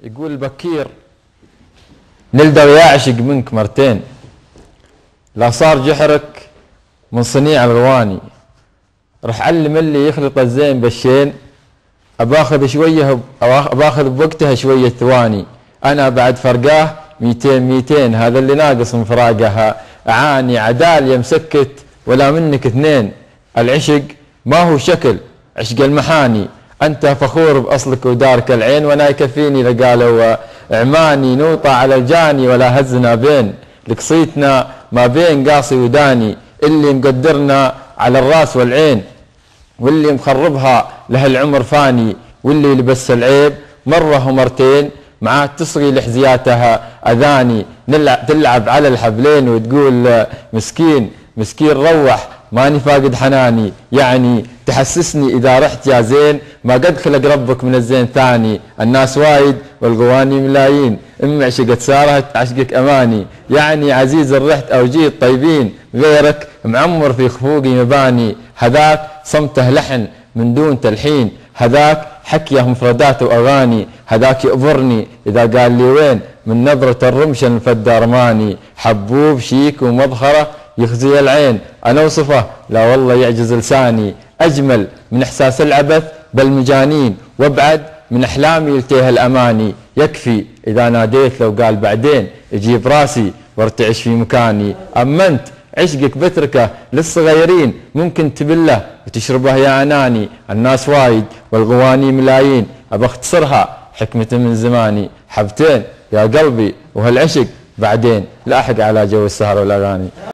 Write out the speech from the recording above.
يقول بكير نلدغ يعشق منك مرتين، لا صار جحرك من صنيع الغواني، رح علم اللي يخلط الزين بالشين، أباخذ شوية أباخذ بوقتها شوية ثواني، أنا بعد فرقاه 200 هذا اللي ناقص من فراقها، أعاني عدال يمسكت ولا منك اثنين، العشق ما هو شكل عشق المحاني، أنت فخور بأصلك ودارك العين وأنا يكفيني لقالوا عماني، نوطى على الجاني ولا هزنا بين، لقصيتنا ما بين قاصي وداني، اللي مقدرنا على الراس والعين، واللي مخربها له العمر فاني، واللي لبس العيب مرة ومرتين معاه تصغي لحزياتها أذاني، تلعب على الحبلين وتقول مسكين مسكين روح ماني فاقد حناني، يعني تحسسني إذا رحت يا زين ما قد خلق ربك من الزين ثاني، الناس وايد والغواني ملايين، أم عشقت سارت عشقك أماني، يعني عزيز الرحت أو جيت طيبين، غيرك معمر في خفوقي مباني، هذاك صمته لحن من دون تلحين، هذاك حكيه مفردات وأغاني، هذاك يأبرني إذا قال لي وين من نظرة الرمش المفدى رماني، حبوب شيك ومظهره يخزي العين، أنا وصفه لا والله يعجز لساني، أجمل من إحساس العبث بالمجانين، وابعد من أحلامي يلتيه الأماني، يكفي إذا ناديت لو قال بعدين يجيب راسي وارتعش في مكاني، أما أنت عشقك بتركه للصغيرين ممكن تبله وتشربه يا أناني، الناس وايد والغواني ملايين، أبى أختصرها حكمة من زماني، حبتين يا قلبي وهالعشق بعدين لاحق على جو السهر والأغاني.